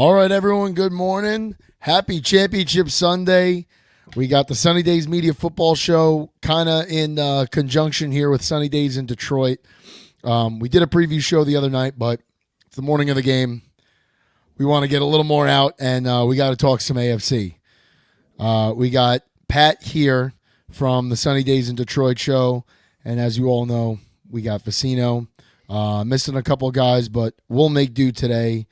All right, everyone, good morning. Happy Championship Sunday. We got the Sunny Days Media Football Show kind of in conjunction here with Sunny Days in Detroit. We did a preview show the other night, but it's the morning of the game. We want to get a little more out, and we got to talk some AFC. We got Pat here from the Sunny Days in Detroit show, and as you all know, we got Vicino. Missing a couple guys, but we'll make do today.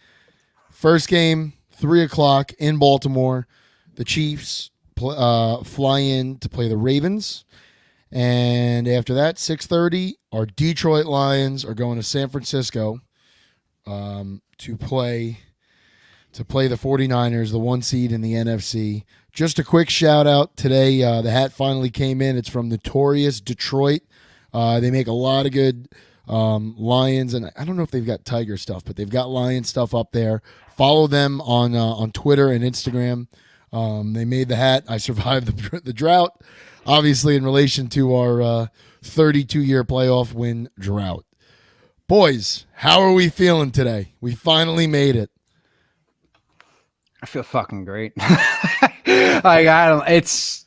First game, 3 o'clock in Baltimore. The Chiefs fly in to play the Ravens. And after that, 6:30, our Detroit Lions are going to San Francisco to play the 49ers, the 1 seed in the NFC. Just a quick shout out today. The hat finally came in. It's from Notorious Detroit. They make a lot of good Lions, and I don't know if they've got Tiger stuff, but they've got Lion stuff up there. Follow them on Twitter and Instagram. They made the hat. I survived the drought, obviously in relation to our 32-year playoff win drought. Boys, how are we feeling today? We finally made it. I feel fucking great. If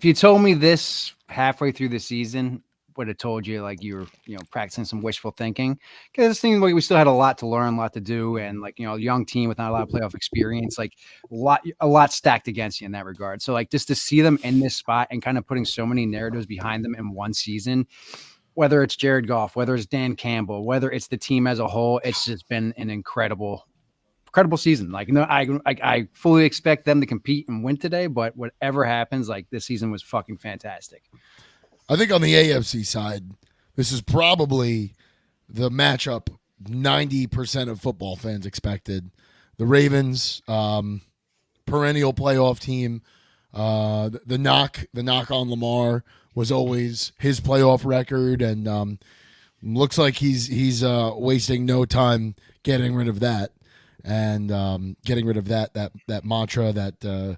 you told me this halfway through the season, would have told you like you were, practicing some wishful thinking, because this thing, like, we still had a lot to learn, a lot to do, and a young team with not a lot of playoff experience, like a lot stacked against you in that regard. So just to see them in this spot and kind of putting so many narratives behind them in one season, whether it's Jared Goff, whether it's Dan Campbell, whether it's the team as a whole, it's just been an incredible season. I fully expect them to compete and win today, but whatever happens, this season was fucking fantastic. I think on the AFC side, this is probably the matchup 90% of football fans expected. The Ravens, perennial playoff team. The knock on Lamar was always his playoff record, and looks like he's wasting no time getting rid of that, and getting rid of that mantra, that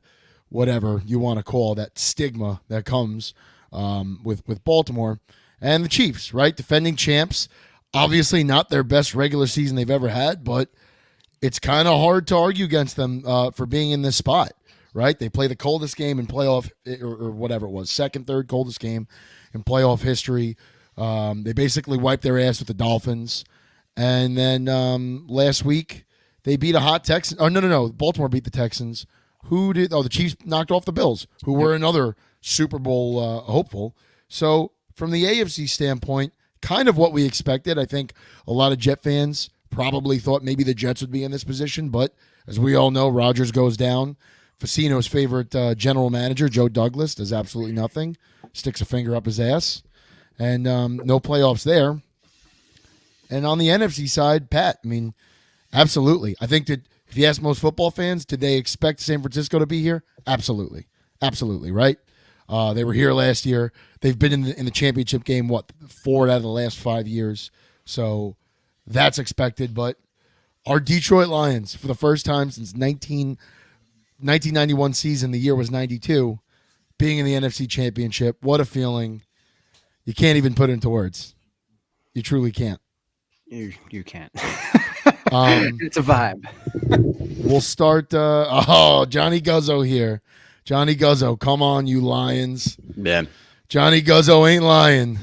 whatever you want to call that stigma that comes with Baltimore. And the Chiefs, right? Defending champs. Obviously not their best regular season they've ever had, but it's kind of hard to argue against them for being in this spot, right? They play the coldest game in playoff, or whatever it was, second, third coldest game in playoff history. They basically wiped their ass with the Dolphins. And then last week, they beat a hot Texans. Oh, no. Baltimore beat the Texans. Who did? Oh, the Chiefs knocked off the Bills, who were another Super Bowl hopeful. So from the AFC standpoint, kind of what we expected. I think a lot of Jet fans probably thought maybe the Jets would be in this position, but as we all know, Rodgers goes down. Vicino's favorite general manager, Joe Douglas, does absolutely nothing, sticks a finger up his ass, and no playoffs there. And on the NFC side, Pat, absolutely. I think that if you ask most football fans, did they expect San Francisco to be here? Absolutely, right? They were here last year. They've been in the championship game, 4 out of the last 5 years. So that's expected. But our Detroit Lions, for the first time since 1991 season, the year was 92, being in the NFC Championship, what a feeling. You can't even put it into words. You truly can't. You can't. It's a vibe. We'll start. Johnny Guzzo here. Johnny Guzzo, come on, you Lions. Yeah. Johnny Guzzo ain't lying.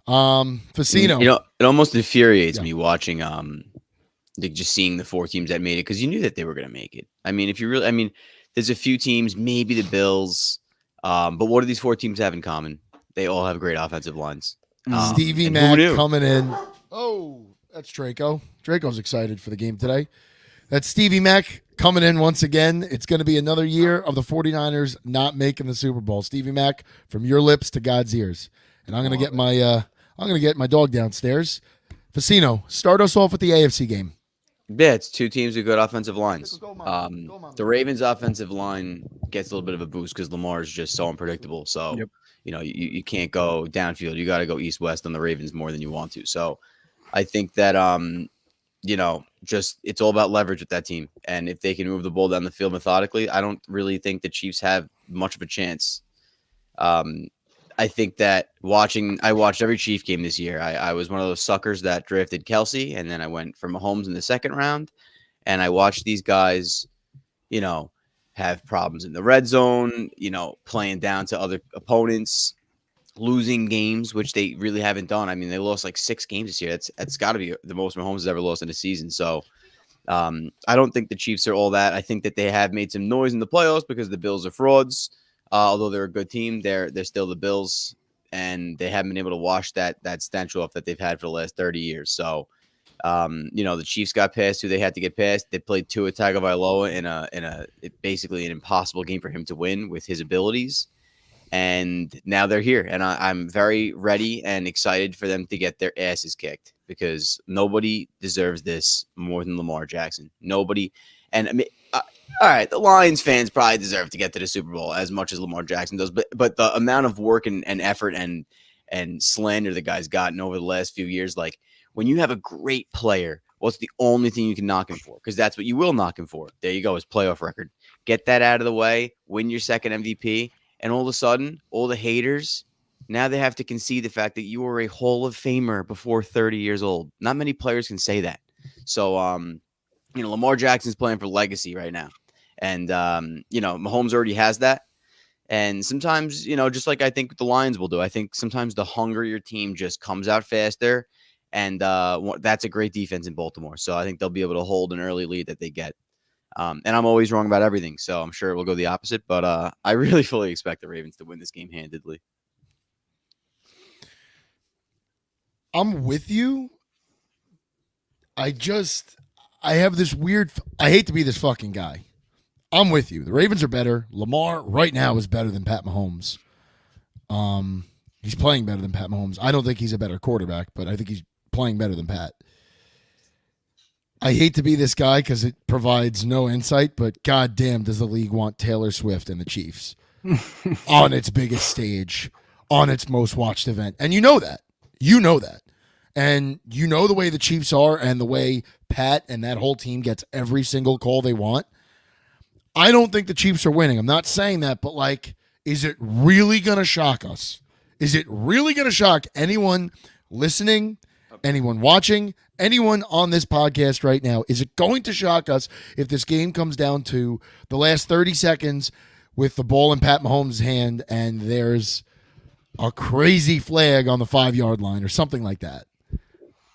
Vicino. It almost infuriates me watching just seeing the 4 teams that made it, because you knew that they were going to make it. There's a few teams, maybe the Bills, but what do these 4 teams have in common? They all have great offensive lines. Stevie Mack coming in. Oh, that's Draco. Draco's excited for the game today. That's Stevie Mack coming in once again. It's going to be another year of the 49ers not making the Super Bowl. Stevie Mack, from your lips to God's ears. And I'm going to get my dog downstairs. Vicino, start us off with the AFC game. Yeah, it's 2 teams with good offensive lines. The Ravens' offensive line gets a little bit of a boost because Lamar is just so unpredictable. So, you can't go downfield. You got to go east-west on the Ravens more than you want to. So I think that, it's all about leverage with that team. And if they can move the ball down the field methodically, I don't really think the Chiefs have much of a chance. I think that I watched every Chief game this year. I was one of those suckers that drafted Kelsey, and then I went for Mahomes in the second round. And I watch these guys, have problems in the red zone, playing down to other opponents, losing games, which they really haven't done. I mean, they lost like 6 games this year. That's got to be the most Mahomes has ever lost in a season. So I don't think the Chiefs are all that. I think that they have made some noise in the playoffs because the Bills are frauds. Although they're a good team, they're still the Bills, and they haven't been able to wash that stench off that they've had for the last 30 years. So, the Chiefs got past who they had to get past. They played Tua Tagovailoa in a basically an impossible game for him to win with his abilities. And now they're here, and I'm very ready and excited for them to get their asses kicked because nobody deserves this more than Lamar Jackson. Nobody. And I mean, all right, the Lions fans probably deserve to get to the Super Bowl as much as Lamar Jackson does, but the amount of work and effort and slander the guy's gotten over the last few years, like when you have a great player, what's the only thing you can knock him for? Because that's what you will knock him for. There you go, his playoff record. Get that out of the way, win your second MVP. And all of a sudden, all the haters, now they have to concede the fact that you were a Hall of Famer before 30 years old. Not many players can say that. So, Lamar Jackson's playing for legacy right now. And, Mahomes already has that. And sometimes, just like I think the Lions will do, I think sometimes the hungrier team just comes out faster. And that's a great defense in Baltimore. So I think they'll be able to hold an early lead that they get. And I'm always wrong about everything, so I'm sure it will go the opposite. But I really fully expect the Ravens to win this game handedly. I'm with you. I have this weird. I hate to be this fucking guy. I'm with you. The Ravens are better. Lamar right now is better than Pat Mahomes. He's playing better than Pat Mahomes. I don't think he's a better quarterback, but I think he's playing better than Pat. I hate to be this guy because it provides no insight, but goddamn does the league want Taylor Swift and the Chiefs on its biggest stage, on its most watched event. And you know that. And you know the way the Chiefs are and the way Pat and that whole team gets every single call they want. I don't think the Chiefs are winning. I'm not saying that, but is it really going to shock us? Is it really going to shock anyone listening, anyone watching, anyone on this podcast right now? Is it going to shock us if this game comes down to the last 30 seconds with the ball in Pat Mahomes' hand and there's a crazy flag on the 5-yard line or something like that?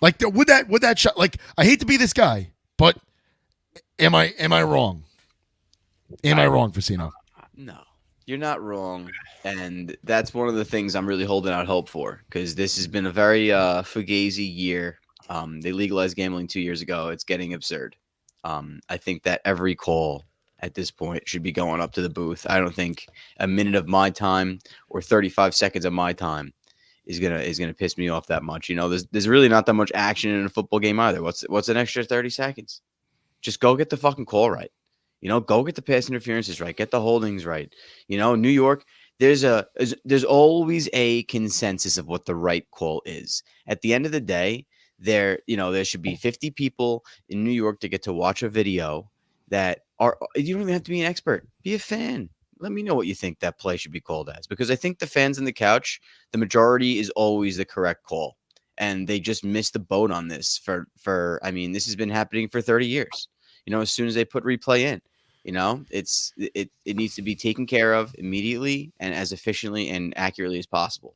Would that shock? I hate to be this guy, but am I wrong? Am I wrong, Facino? No, you're not wrong. And that's one of the things I'm really holding out hope for, because this has been a very fugazi year. They legalized gambling 2 years ago. It's getting absurd. I think that every call at this point should be going up to the booth. I don't think a minute of my time or 35 seconds of my time is gonna piss me off that much. There's really not that much action in a football game either. What's an extra 30 seconds? Just go get the fucking call right. Go get the pass interferences right. Get the holdings right. New York, there's always a consensus of what the right call is. At the end of the day, there should be 50 people in New York to get to watch a video that you don't even have to be an expert. Be a fan. Let me know what you think that play should be called as, because I think the fans on the couch, the majority is always the correct call. And they just missed the boat on this this has been happening for 30 years. As soon as they put replay in, it needs to be taken care of immediately and as efficiently and accurately as possible.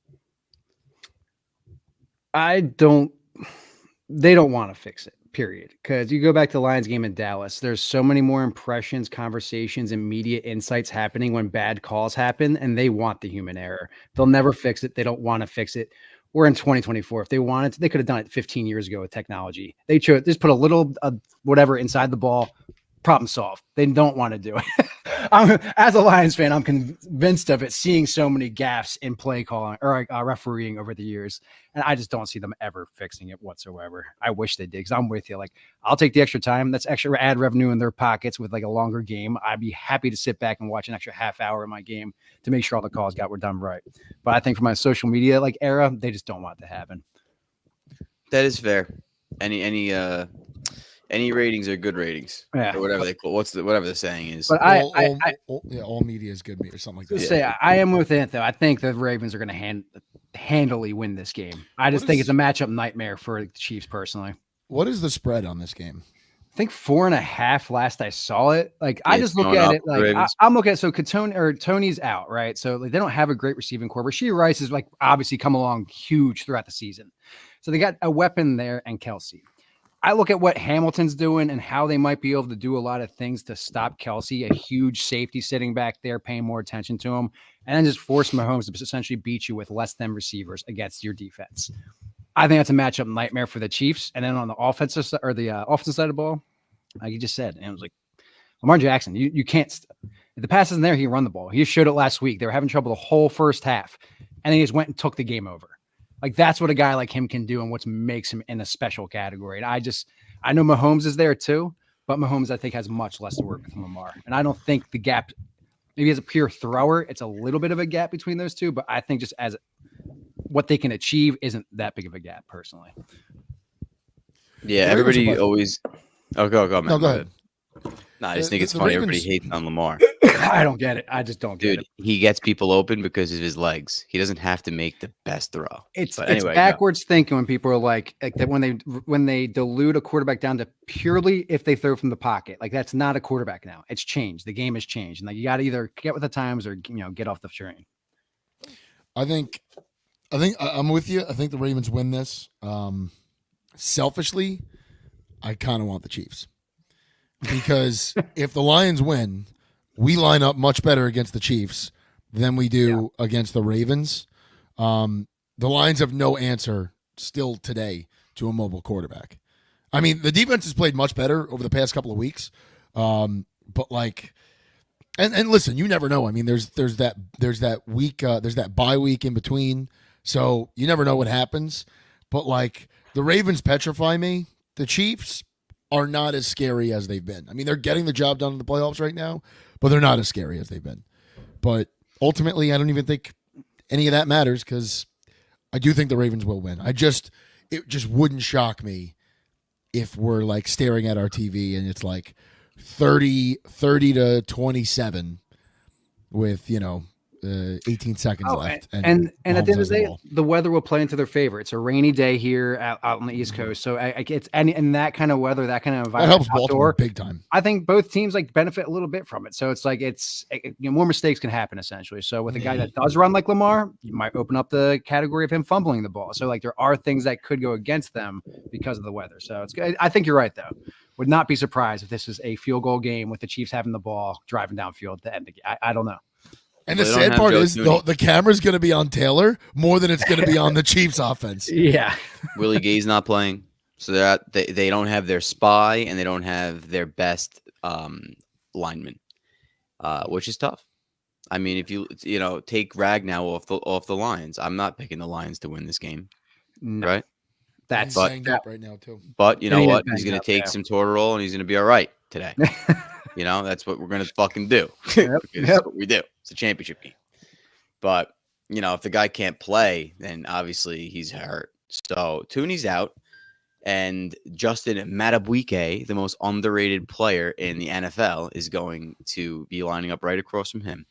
They don't want to fix it, period. Because you go back to the Lions game in Dallas, there's so many more impressions, conversations, and media insights happening when bad calls happen, and they want the human error. They'll never fix it. They don't want to fix it. We're in 2024. If they wanted to, they could have done it 15 years ago with technology. They chose just put a little whatever inside the ball, problem solved. They don't want to do it. As a Lions fan, I'm convinced of it, seeing so many gaffes in play calling or refereeing over the years. And I just don't see them ever fixing it whatsoever. I wish they did, because I'm with you. I'll take the extra time. That's extra ad revenue in their pockets with a longer game. I'd be happy to sit back and watch an extra half hour of my game to make sure all the calls were done right. But I think for my social media era, they just don't want it to happen. That is fair. Any ratings are good ratings, or whatever they call whatever the saying is. But all media is good or something like that. Say I am with it though. I think the Ravens are going to handily win this game. I just think it's a matchup nightmare for the Chiefs personally. What is the spread on this game? I think 4.5 last I saw it. Like I Yeah, just it's look going at up it for the like Ravens. I'm looking at so Tony's out, right? So like they don't have a great receiving core. Rashee Rice is like obviously come along huge throughout the season. So they got a weapon there and Kelsey. I look at what Hamilton's doing and how they might be able to do a lot of things to stop Kelsey, a huge safety sitting back there, paying more attention to him, and then just force Mahomes to essentially beat you with less than receivers against your defense. I think that's a matchup nightmare for the Chiefs. And then on the offensive side or the offensive side of the ball, like you just said, and it was like Lamar Jackson, you can't. If the pass isn't there, he run the ball. He showed it last week. They were having trouble the whole first half, and then he just went and took the game over. Like that's what a guy like him can do, and what makes him in a special category. And I know Mahomes is there too, but Mahomes I think has much less to work with than Lamar. And I don't think the gap, maybe as a pure thrower, it's a little bit of a gap between those two. But I think just as what they can achieve isn't that big of a gap, personally. Yeah, everybody always. Oh, go, man. No, go ahead. No, I just think it's funny. Everybody hates on Lamar. I don't get it. I just don't get it. Dude, he gets people open because of his legs. He doesn't have to make the best throw. It's backwards thinking when people are like that when they dilute a quarterback down to purely if they throw from the pocket. Like that's not a quarterback now. It's changed. The game has changed, and like you got to either get with the times or get off the train. I think I'm with you. I think the Ravens win this. Selfishly, I kind of want the Chiefs because if the Lions win, we line up much better against the Chiefs than we do against the Ravens. The Lions have no answer still today to a mobile quarterback. I mean, the defense has played much better over the past couple of weeks, but like, and listen, you never know. I mean, there's that week, there's that bye week in between, so you never know what happens. But like, the Ravens petrify me. The Chiefs are not as scary as they've been. I mean, they're getting the job done in the playoffs right now, but they're not as scary as they've been. But ultimately, I don't even think any of that matters because I do think the Ravens will win. It just wouldn't shock me if we're like staring at our TV and it's like 30 to 27 with, 18 seconds left. And at the end of the day, the weather will play into their favor. It's a rainy day here out on the East Coast. So it's and that kind of weather, that kind of environment. That helps Baltimore big time. I think both teams like benefit a little bit from it. So it's like more mistakes can happen essentially. So with a guy that does run like Lamar, you might open up the category of him fumbling the ball. So like there are things that could go against them because of the weather. So it's good. I think you're right though. Would not be surprised if this is a field goal game with the Chiefs having the ball driving downfield to end the game. I don't know. And the sad part is the camera's going to be on Taylor more than it's going to be on the Chiefs offense. Yeah. Willie Gay's not playing. So they don't have their spy and they don't have their best lineman, which is tough. I mean, if you take Ragnow off the Lions, I'm not picking the Lions to win this game. No. Right? That's banged up right now too. But you know what? He's going to take some Toradol and he's going to be all right today. That's what we're going to fucking do. That's what we do. It's a championship game. But, if the guy can't play, then obviously he's hurt. So Tooney's out. And Justin Madubuike, the most underrated player in the NFL, is going to be lining up right across from him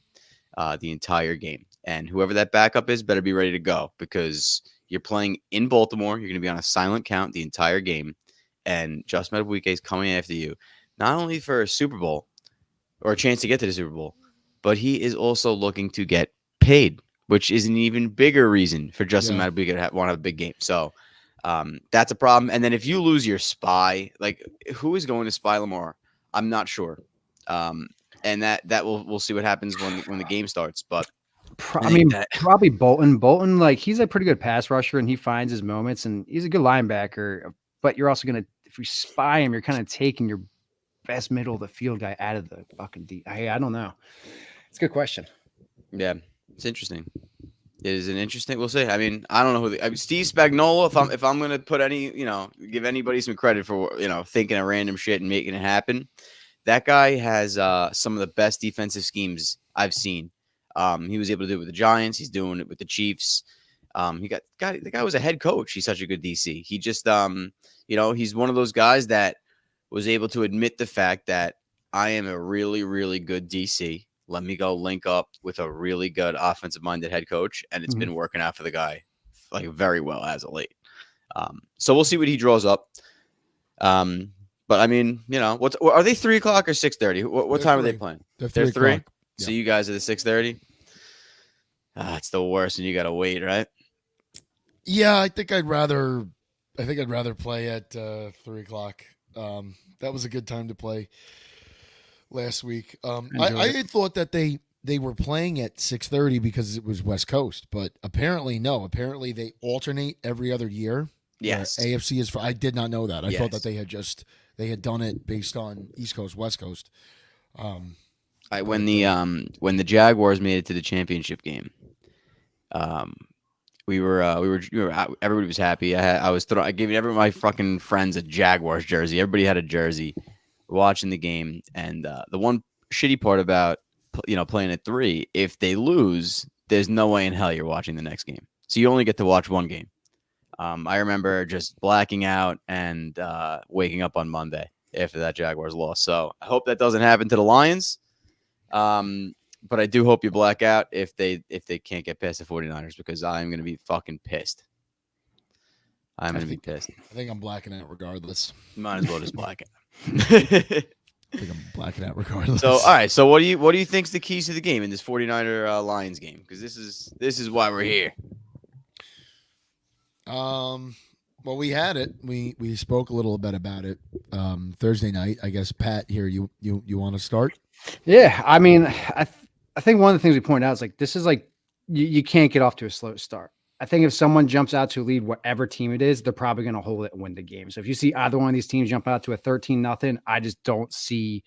the entire game. And whoever that backup is better be ready to go because you're playing in Baltimore. You're going to be on a silent count the entire game. And Justin Madubuike is coming after you. Not only for a Super Bowl or a chance to get to the Super Bowl, but he is also looking to get paid, which is an even bigger reason for Justin Madubuike to want to have a big game. So that's a problem. And then if you lose your spy, like who is going to spy Lamar? I'm not sure. And that we'll see what happens when the game starts. But probably Bolton. Bolton, like he's a pretty good pass rusher and he finds his moments and he's a good linebacker. But you're also gonna, if you spy him, you're kind of taking your best middle of the field guy out of the fucking deep. I don't know. It's a good question. Yeah, it's interesting. It is an interesting. We'll see. I mean, I don't know who Steve Spagnuolo. If I'm gonna put give anybody some credit for thinking of random shit and making it happen, that guy has some of the best defensive schemes I've seen. He was able to do it with the Giants. He's doing it with the Chiefs. The guy was a head coach. He's such a good DC. He just he's one of those guys that was able to admit the fact that I am a really, really good DC. Let me go link up with a really good offensive-minded head coach, and it's been working out for the guy like very well as of late. So we'll see what he draws up. But I mean, are they 3:00 or 6:30? What time are they playing? They're 3. 3. So Yeah. you guys are the 6:30. It's the worst, and you got to wait, right? Yeah, I think I'd rather play at 3:00. That was a good time to play last week. I had thought that they were playing at 6:30 because it was West Coast, but apparently no. Apparently they alternate every other year. Yes. AFC is. I did not know that. I thought that Yes. they had done it based on East Coast, West Coast. When the Jaguars made it to the championship game, we were out, everybody was happy. I gave every my fucking friends a Jaguars jersey. Everybody had a jersey watching the game, and the one shitty part about playing at 3, if they lose, there's no way in hell you're watching the next game. So you only get to watch one game. I remember just blacking out and waking up on Monday after that Jaguars loss. So I hope that doesn't happen to the Lions. But I do hope you black out if they can't get past the 49ers, because I'm going to be fucking pissed. I'm going to be pissed. I think I'm blacking out regardless. Might as well just black out. I think I'm blacking out regardless. So, all right. So what do you think's the keys to the game in this 49er Lions game? Because this is why we're here. Well, we had it. We spoke a little bit about it Thursday night. I guess Pat, here you want to start? Yeah, I mean, I think one of the things we pointed out is like this is like you can't get off to a slow start. I think if someone jumps out to lead whatever team it is, they're probably going to hold it and win the game. So if you see either one of these teams jump out to a 13-0, I just don't see.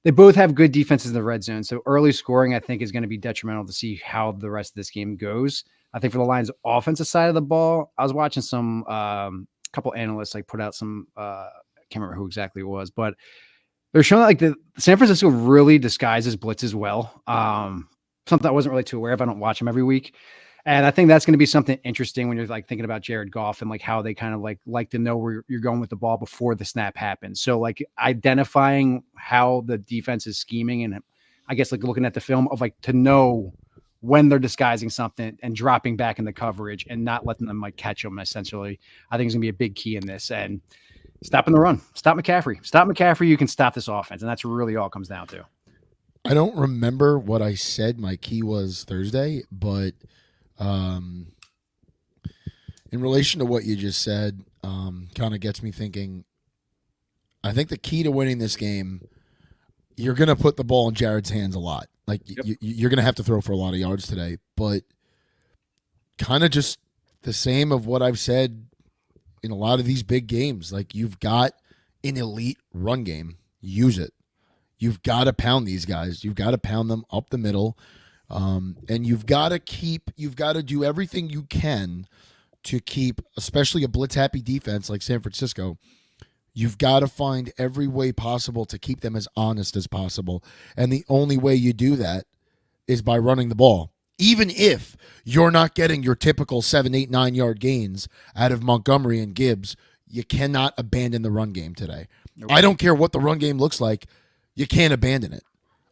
They both have good defenses in the red zone, so early scoring I think is going to be detrimental to see how the rest of this game goes. I think for the Lions' offensive side of the ball, I was watching some couple analysts like put out some I can't remember who exactly it was, but they're showing like the San Francisco really disguises blitzes well. Something I wasn't really too aware of. I don't watch them every week. And I think that's going to be something interesting when you're like thinking about Jared Goff and like how they kind of like to know where you're going with the ball before the snap happens. So like identifying how the defense is scheming and I guess like looking at the film of like to know when they're disguising something and dropping back in the coverage and not letting them like catch them essentially, I think is gonna be a big key in this. And stopping the run, stop McCaffrey. You can stop this offense. And that's really all it comes down to. I don't remember what I said my key was Thursday, but in relation to what you just said, kind of gets me thinking. I think the key to winning this game, you're going to put the ball in Jared's hands a lot. Like you're going to have to throw for a lot of yards today, but kind of just the same of what I've said in a lot of these big games. Like you've got an elite run game, use it. You've got to pound these guys. You've got to pound them up the middle. And you've got to do everything you can to keep, especially a blitz-happy defense like San Francisco, you've got to find every way possible to keep them as honest as possible. And the only way you do that is by running the ball. Even if you're not getting your typical 7, 8, 9-yard gains out of Montgomery and Gibbs, you cannot abandon the run game today. Nope. I don't care what the run game looks like. You can't abandon it.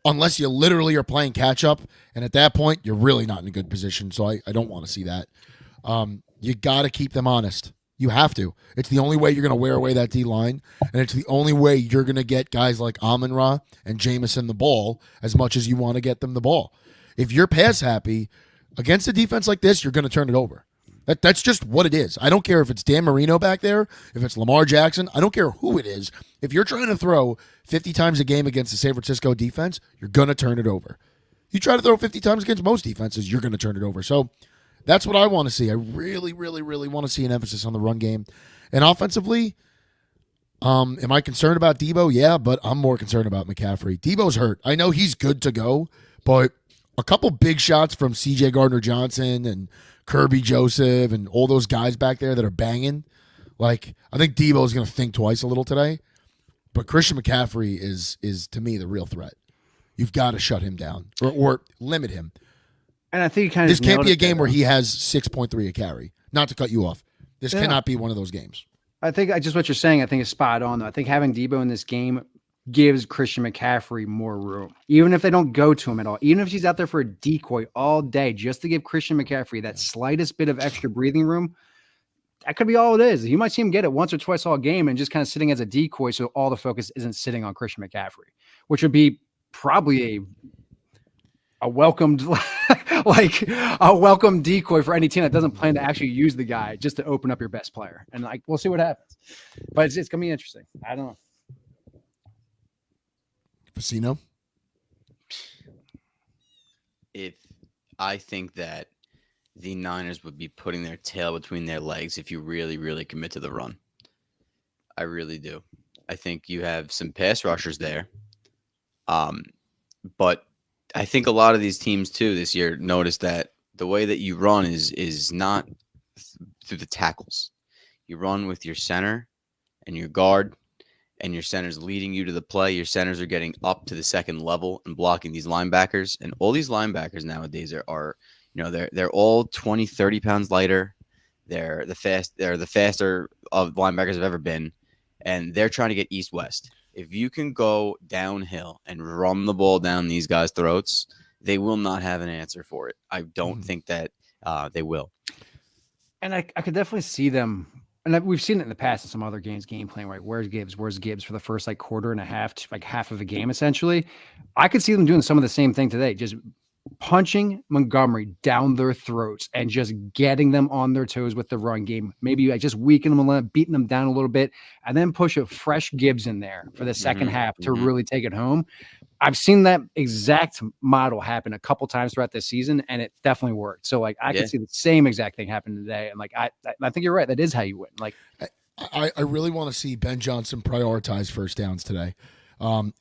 Unless you literally are playing catch-up, and at that point, you're really not in a good position, so I don't want to see that. You got to keep them honest. You have to. It's the only way you're going to wear away that D-line, and it's the only way you're going to get guys like Amon-Ra and Jameson the ball as much as you want to get them the ball. If you're pass-happy, against a defense like this, you're going to turn it over. That's just what it is. I don't care if it's Dan Marino back there, if it's Lamar Jackson. I don't care who it is. If you're trying to throw 50 times a game against the San Francisco defense, you're going to turn it over. You try to throw 50 times against most defenses, you're going to turn it over. So that's what I want to see. I really, really, really want to see an emphasis on the run game. And offensively, am I concerned about Debo? Yeah, but I'm more concerned about McCaffrey. Debo's hurt. I know he's good to go, but a couple big shots from C.J. Gardner-Johnson and Kirby Joseph and all those guys back there that are banging. Like, I think Debo is going to think twice a little today. But Christian McCaffrey is to me, the real threat. You've got to shut him down or limit him. And I think kind of this can't be a game where he has 6.3 a carry. Not to cut you off. This cannot be one of those games. I think just what you're saying, I think is spot on, though. I think having Debo in this game gives Christian McCaffrey more room, even if they don't go to him at all, even if he's out there for a decoy all day, just to give Christian McCaffrey that slightest bit of extra breathing room. that could be all it is. You might see him get it once or twice all game and just kind of sitting as a decoy, so all the focus isn't sitting on Christian McCaffrey, which would be probably a welcomed like a welcome decoy for any team that doesn't plan to actually use the guy just to open up your best player. And like we'll see what happens. But it's gonna be interesting. I don't know. Casino. If I think that the Niners would be putting their tail between their legs if you really, really commit to the run. I really do. I think you have some pass rushers there. But I think a lot of these teams too this year notice that the way that you run is not through the tackles. You run with your center and your guard, and your center's leading you to the play. Your centers are getting up to the second level and blocking these linebackers. And all these linebackers nowadays are they're all 20, 30 pounds lighter. They're the faster of linebackers have ever been. And they're trying to get east-west. If you can go downhill and run the ball down these guys' throats, they will not have an answer for it. I don't think that they will. And I could definitely see them. And we've seen it in the past in some other games, game plan, right? Where's Gibbs for the first like quarter and a half, to like half of a game, essentially. I could see them doing some of the same thing today, just punching Montgomery down their throats and just getting them on their toes with the run game. Maybe like just weakening them a little, beating them down a little bit, and then push a fresh Gibbs in there for the second half to really take it home. I've seen that exact model happen a couple times throughout this season, and it definitely worked. So like I can see the same exact thing happen today. And like I think you're right. That is how you win. Like I really want to see Ben Johnson prioritize first downs today.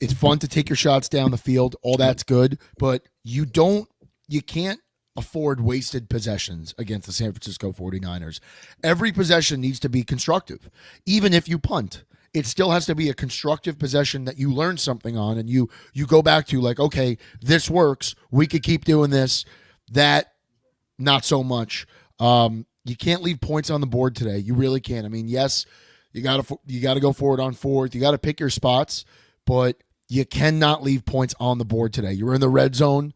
It's fun to take your shots down the field. All that's good, but you can't afford wasted possessions against the San Francisco 49ers. Every possession needs to be constructive. Even if you punt, it still has to be a constructive possession that you learn something on and you go back to like, okay, this works. We could keep doing this. That, not so much. You can't leave points on the board today. You really can't. I mean, yes, you got to go forward on fourth. You got to pick your spots, but you cannot leave points on the board today. You're in the red zone.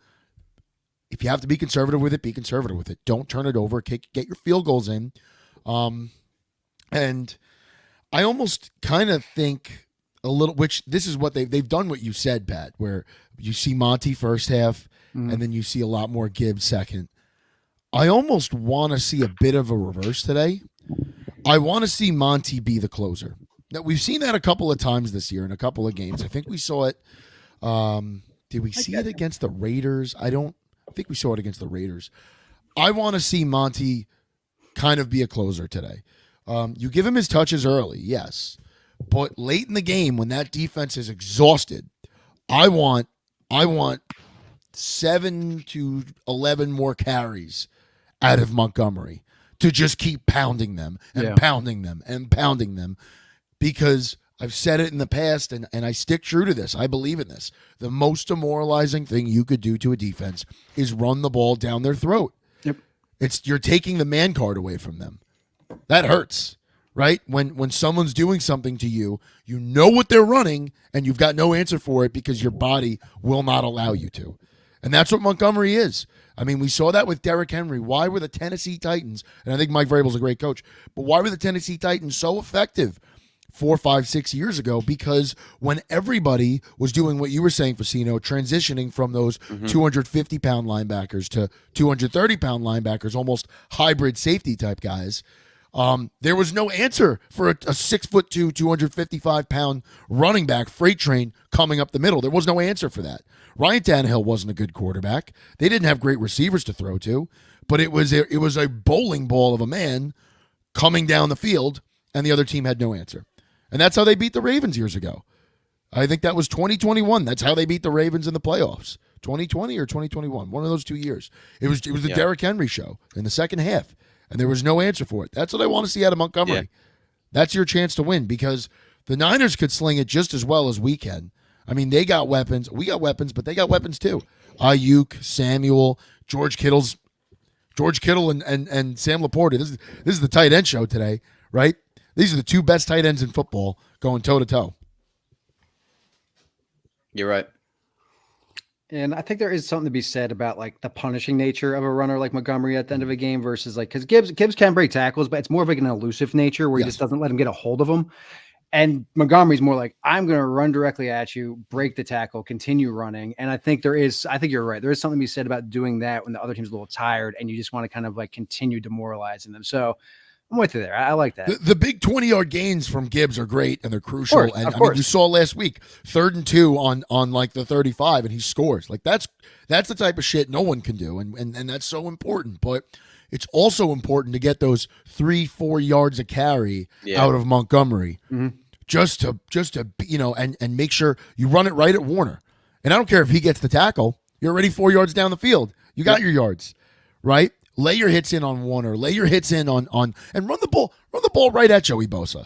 If you have to be conservative with it, be conservative with it. Don't turn it over. Get your field goals in. And I almost kind of think a little, which this is what they've done what you said, Pat, where you see Monty first half and then you see a lot more Gibbs second. I almost want to see a bit of a reverse today. I want to see Monty be the closer. Now, we've seen that a couple of times this year in a couple of games. I think we saw it. Did we see it against the Raiders? I think we saw it against the Raiders. I want to see Monty kind of be a closer today. You give him his touches early, yes. But late in the game, when that defense is exhausted, I want 7 to 11 more carries out of Montgomery to just keep pounding them and pounding them and pounding them, because I've said it in the past and I stick true to this. I believe in this. The most demoralizing thing you could do to a defense is run the ball down their throat. Yep. You're taking the man card away from them. That hurts, right? When someone's doing something to you, you know what they're running and you've got no answer for it because your body will not allow you to. And that's what Montgomery is. I mean, we saw that with Derrick Henry. Why were the Tennessee Titans, and I think Mike Vrabel's a great coach, but why were the Tennessee Titans so effective 4, 5, 6 years ago? Because when everybody was doing what you were saying, Facino, transitioning from those 250-pound linebackers to 230-pound linebackers, almost hybrid safety type guys, there was no answer for a 6'2", 255-pound running back freight train coming up the middle. There was no answer for that. Ryan Tannehill wasn't a good quarterback. They didn't have great receivers to throw to, but it was a bowling ball of a man coming down the field, and the other team had no answer. And that's how they beat the Ravens years ago. I think that was 2021. That's how they beat the Ravens in the playoffs. 2020 or 2021, one of those 2 years. It was the Derrick Henry show in the second half, and there was no answer for it. That's what I want to see out of Montgomery. Yeah. That's your chance to win, because the Niners could sling it just as well as we can. I mean, they got weapons. We got weapons, but they got weapons too. Ayuk, Samuel, George Kittle and Sam Laporta. This is the tight end show today, right? These are the two best tight ends in football going toe-to-toe. You're right. And I think there is something to be said about like the punishing nature of a runner like Montgomery at the end of a game versus like because Gibbs can break tackles, but it's more of like an elusive nature where he just doesn't let him get a hold of him. And Montgomery's more like, I'm going to run directly at you, break the tackle, continue running. And I think you're right. There is something to be said about doing that when the other team's a little tired and you just want to kind of like continue demoralizing them. So I'm with you there. I like that. The big 20-yard gains from Gibbs are great and they're crucial. Of course. I mean, you saw last week, 3rd and 2 on like the 35, and he scores. Like that's the type of shit no one can do, and that's so important. But it's also important to get those 3-4 yards of carry out of Montgomery, just to and make sure you run it right at Warner. And I don't care if he gets the tackle; you're already 4 yards down the field. You got your yards, right? Lay your hits in on Warner. Lay your hits in on and run the ball. Run the ball right at Joey Bosa.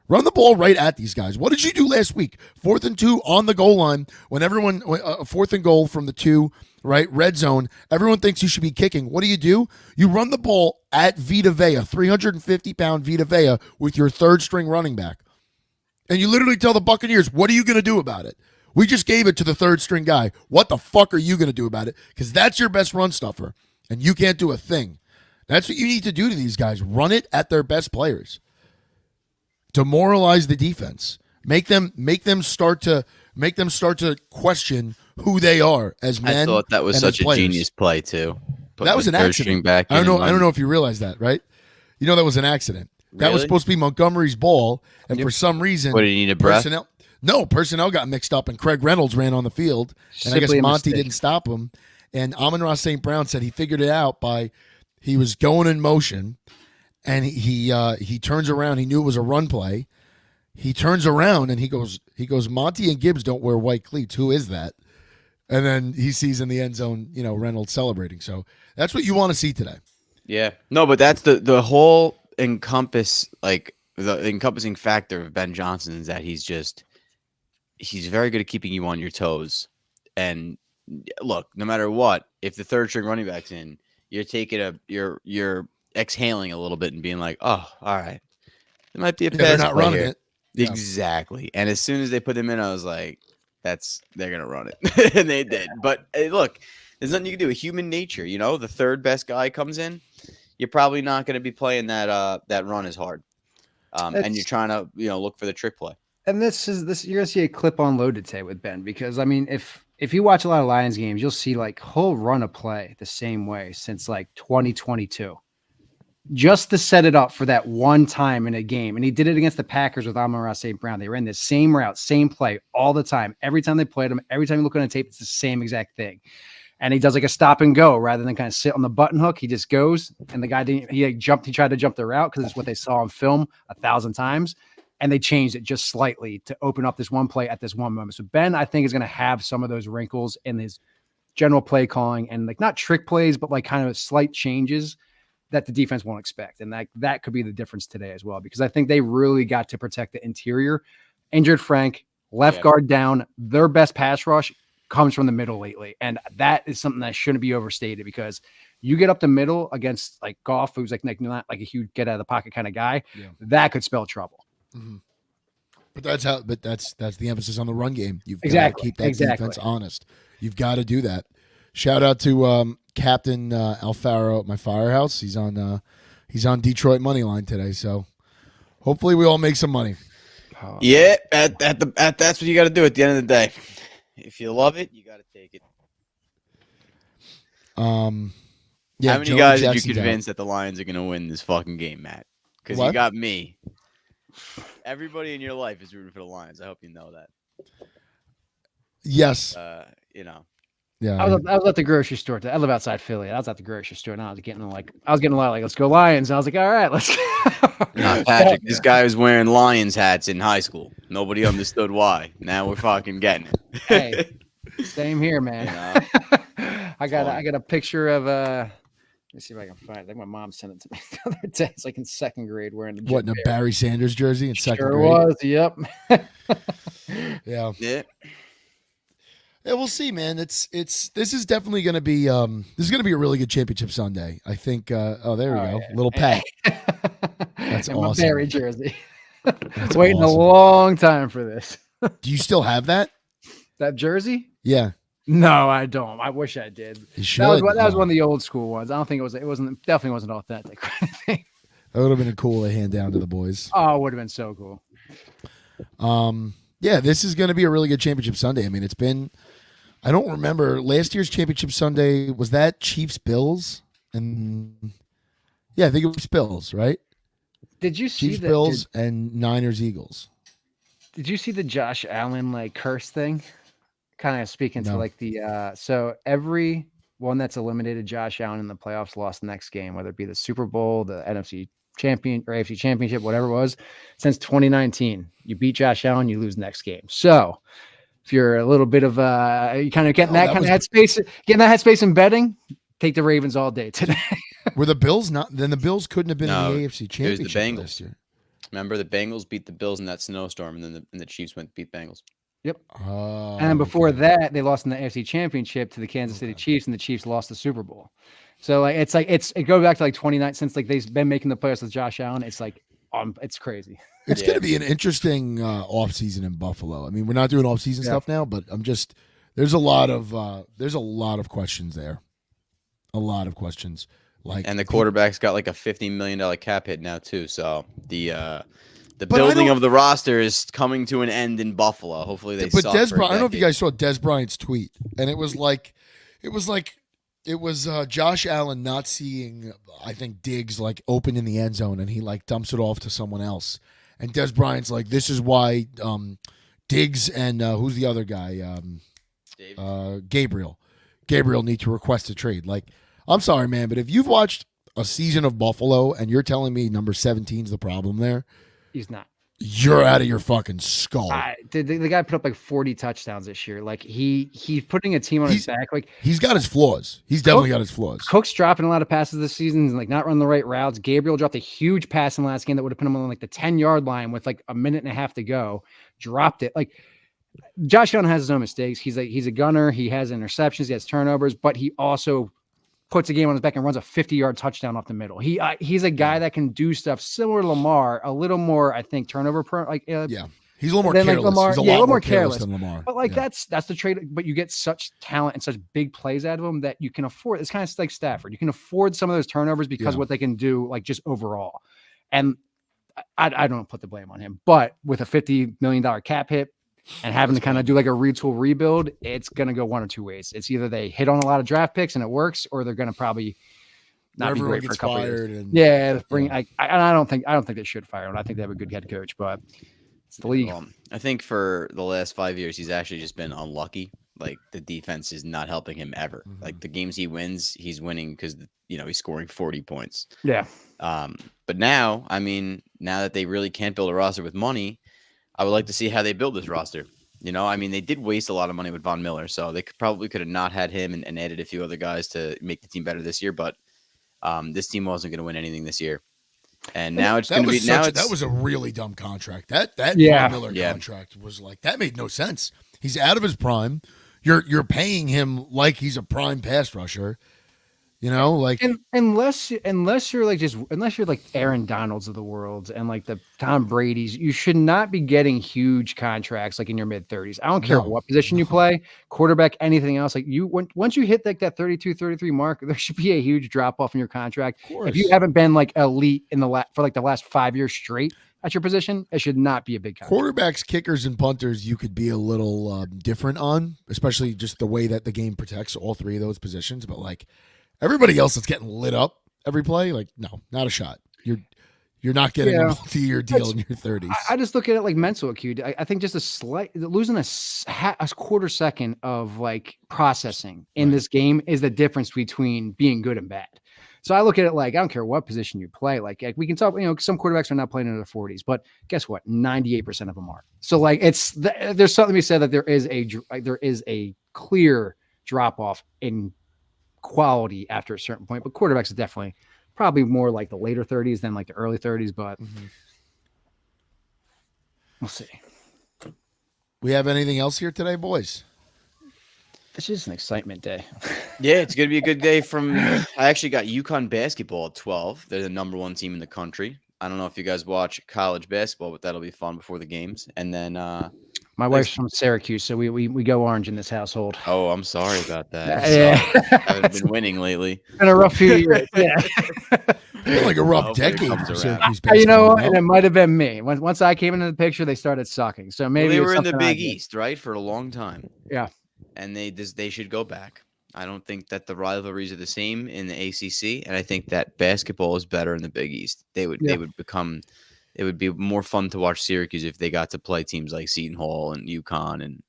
Run the ball right at these guys. What did you do last week? 4th and 2 on the goal line when everyone 4th and goal from the 2, right? Red zone. Everyone thinks you should be kicking. What do? You run the ball at Vita Vea, 350-pound Vita Vea with your 3rd string running back. And you literally tell the Buccaneers, what are you going to do about it? We just gave it to the 3rd string guy. What the fuck are you going to do about it? Because that's your best run stuffer. And you can't do a thing. That's what you need to do to these guys. Run it at their best players. Demoralize the defense. Make them start to question who they are as men. I thought that was such a genius play too. That was an accident. I don't know if you realize that, right? You know that was an accident. Really? That was supposed to be Montgomery's ball, and for some reason, what, did he need a breath? Personnel got mixed up, and Craig Reynolds ran on the field, and I guess Monty didn't stop him. And Amon-Ra St. Brown said he figured it out he was going in motion, and he turns around. He knew it was a run play. He turns around and he goes, Monty and Gibbs don't wear white cleats. Who is that? And then he sees in the end zone, Reynolds celebrating. So that's what you want to see today. Yeah. No, but that's the whole the encompassing factor of Ben Johnson is that he's very good at keeping you on your toes. And look, no matter what, if the 3rd string running back's in, you're taking you're exhaling a little bit and being like, oh, all right, it might be a pass. They're not running here. it. Exactly. And as soon as they put him in, I was like, they're gonna run it. And they did. But hey, look, there's nothing you can do. Human nature, the 3rd best guy comes in, you're probably not going to be playing that run as hard. And you're trying to look for the trick play. And this you're gonna see a clip on loaded today with Ben, because I mean if you watch a lot of Lions games, you'll see like he'll run a play the same way since like 2022. Just to set it up for that one time in a game. And he did it against the Packers with Amon-Ra St. Brown. They ran the same route, same play all the time. Every time they played him, every time you look on the tape, it's the same exact thing. And he does like a stop and go rather than kind of sit on the button hook. He just goes, and the guy he tried to jump the route because it's what they saw on film 1,000 times. And they changed it just slightly to open up this one play at this one moment. So Ben, I think, is going to have some of those wrinkles in his general play calling and like not trick plays, but like kind of slight changes that the defense won't expect. And that could be the difference today as well, because I think they really got to protect the interior. Injured Frank, left guard down. Their best pass rush comes from the middle lately. And that is something that shouldn't be overstated, because you get up the middle against like Goff, who's like not like a huge get out of the pocket kind of guy, that could spell trouble. Mm-hmm. But that's the emphasis on the run game. You've got to keep that defense honest. You've got to do that. Shout out to Captain Alfaro at my firehouse. He's on Detroit money line today, so hopefully we all make some money. Yeah, that's what you got to do at the end of the day. If you love it, you got to take it. How many guys did you convince that the Lions are going to win this fucking game, Matt? Because you got me. Everybody in your life is rooting for the Lions. I hope you know that. Yes. Yeah, I was at the grocery store. I live outside Philly. I was at the grocery store, and I was getting a lot like, let's go Lions. And I was like, all right, let's go. Nah, Patrick, this guy was wearing Lions hats in high school. Nobody understood why. Now we're fucking getting it. Hey, same here, man. I got a picture of let me see if I can find it. I think my mom sent it to me the other day. It's like in 2nd grade wearing the in a Barry Sanders jersey in 2nd grade. Was, yep. Yeah. Yeah, we'll see, man. This is definitely going to be a really good championship Sunday. I think. There we go. Yeah. Little Pat. That's awesome. My Barry jersey. That's waiting awesome. A long time for this. Do you still have that? That jersey? Yeah. No, I don't. I wish I did. You should. That was one of the old school ones. I don't think it wasn't definitely wasn't authentic. That would have been cool to hand down to the boys. Oh, it would have been so cool. Yeah, this is going to be a really good championship Sunday. I mean, it's been. I don't remember last year's championship Sunday. Was that Chiefs Bills? And yeah, I think it was Bills, right? Did you see Chiefs Bills and Niners Eagles? Did you see the Josh Allen like curse thing? Kind of speaking to like the so every one that's eliminated Josh Allen in the playoffs lost the next game, whether it be the Super Bowl, the NFC champion or AFC championship, whatever it was, since 2019. You beat Josh Allen, you lose next game. So if you're a little bit of you kind of getting that kind of headspace in betting, take the Ravens all day today. Were the Bills not? Then the Bills couldn't have been in the AFC championship. It was the Bengals last year. Remember, the Bengals beat the Bills in that snowstorm, and then the Chiefs went to beat Bengals. Yep. And then before that, they lost in the AFC Championship to the Kansas City Chiefs, and the Chiefs lost the Super Bowl. So like it goes back to like 29 since like they've been making the playoffs with Josh Allen. It's like it's crazy. It's going to be an interesting offseason in Buffalo. I mean, we're not doing offseason stuff now, but there's a lot of questions there. A lot of questions. And the quarterback's got like a $50 million cap hit now too. So the building of the roster is coming to an end in Buffalo. Hopefully they. But Dez Bryant, I don't know if you guys saw Dez Bryant's tweet, and it was Josh Allen not seeing, I think, Diggs like open in the end zone, and he like dumps it off to someone else, and Dez Bryant's like, this is why Diggs and who's the other guy, Gabriel need to request a trade. Like, I'm sorry, man, but if you've watched a season of Buffalo and you're telling me number 17 is the problem there. He's not. You're out of your fucking skull. The guy put up like 40 touchdowns this year. Like he's putting a team on his back. Like he's got his flaws. He's definitely got his flaws. Cook's dropping a lot of passes this season, and like not running the right routes. Gabriel dropped a huge pass in the last game that would have put him on like the 10-yard line with like a minute and a half to go. Dropped it. Like Josh Allen has his own mistakes. He's a gunner. He has interceptions. He has turnovers, but he also puts a game on his back and runs a 50-yard touchdown off the middle. He's a guy that can do stuff similar to Lamar, a little more, I think, turnover he's a little more careless. Lamar, he's a lot more careless than Lamar. But like that's the trade. But you get such talent and such big plays out of him that you can afford. It's kind of like Stafford. You can afford some of those turnovers because of what they can do, like just overall. And I don't put the blame on him, but with a $50 million cap hit, and having to kind of do like a retool rebuild, it's going to go one or two ways. It's either they hit on a lot of draft picks and it works, or they're going to probably not be great for a couple of years. I don't think they should fire him. I think they have a good head coach, but it's the league. I think for the last 5 years, he's actually just been unlucky. Like the defense is not helping him ever. Mm-hmm. Like the games he wins, he's winning because he's scoring 40 points. Yeah. But now, I mean, now that they really can't build a roster with money, I would like to see how they build this roster. I mean, they did waste a lot of money with Von Miller, so they could have not had him and added a few other guys to make the team better this year. But this team wasn't going to win anything this year, and now it's going to be. That was a really dumb contract. That Von Miller contract was like that made no sense. He's out of his prime. You're paying him like he's a prime pass rusher. Unless you're like Aaron Donalds of the world and like the Tom Brady's, you should not be getting huge contracts like in your mid 30s. I don't care what position you play, quarterback, anything else. Like once you hit like that 32, 33 mark, there should be a huge drop off in your contract. If you haven't been like elite in for like the last 5 years straight at your position, it should not be a big contract. Quarterbacks, kickers, and punters, you could be a little different on, especially just the way that the game protects all three of those positions. But like, everybody else that's getting lit up every play, like, no, not a shot. You're not getting a multi-year deal in your 30s. I just look at it like mental acuity. I think just losing a quarter second of like processing in this game is the difference between being good and bad. So I look at it like, I don't care what position you play. Like we can talk, some quarterbacks are not playing in their 40s, but guess what? 98% of them are. So like there's something to be said that there is a clear drop off in quality after a certain point, but quarterbacks are definitely probably more like the later 30s than like the early 30s, but we'll see. We have anything else here today, boys? This is an excitement day. Yeah, it's going to be a good day I actually got UConn basketball at 12. They're the number 1 team in the country. I don't know if you guys watch college basketball, but that'll be fun before the games. And then my My wife's from Syracuse, so we go orange in this household. Oh, I'm sorry about that. Yeah. Haven't been winning lately. Been a rough few years. Yeah. It's been like a rough Hopefully it decade comes for around. Syracuse You know, basketball, and it might have been me. Once I came into the picture, they started sucking. So maybe Well, they it's were in the something I Big did. East, right, for a long time. Yeah. And they should go back. I don't think that the rivalries are the same in the ACC, and I think that basketball is better in the Big East. They would become. It would be more fun to watch Syracuse if they got to play teams like Seton Hall and UConn and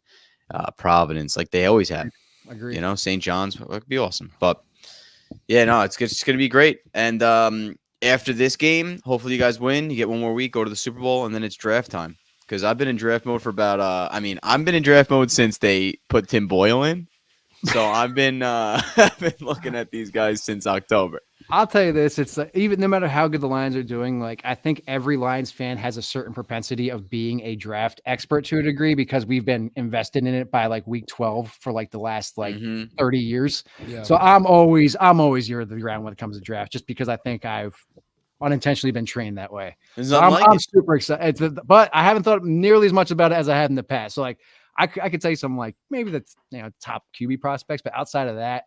Providence, like they always have. Agreed. You know, St. John's would be awesome. But yeah, no, it's going to be great. And after this game, hopefully you guys win. You get one more week, go to the Super Bowl, and then it's draft time. Because I've been in draft mode for about. I've been in draft mode since they put Tim Boyle in. So I've been looking at these guys since October. I'll tell you this: it's even no matter how good the Lions are doing, like I think every Lions fan has a certain propensity of being a draft expert to a degree because we've been invested in it by like week 12 for like the last 30 years. Yeah. So I'm always ear to the ground when it comes to draft, just because I think I've unintentionally been trained that way. So I'm super excited, but I haven't thought nearly as much about it as I had in the past. So like I could tell you some like maybe the top QB prospects, but outside of that.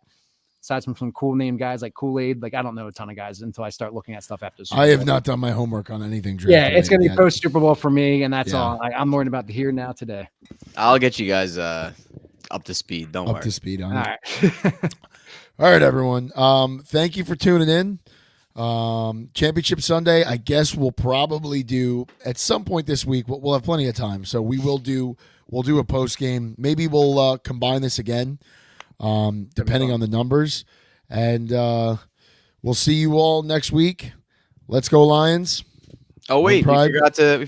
Aside from some cool name guys like Kool-Aid, like I don't know a ton of guys until I start looking at stuff after. Super I have Bowl. not done my homework on anything draft. Yeah, it's going to be post Super Bowl for me, and that's Yeah. all. I'm worried about the here now today. I'll get you guys up to speed. Don't worry. Up to speed on All it. right. All right, everyone. Thank you for tuning in. Championship Sunday, I guess we'll probably do at some point this week. We'll have plenty of time, so we'll do a post game. Maybe we'll combine this again, depending on the numbers, and we'll see you all next week. Let's go Lions. Oh wait, we forgot to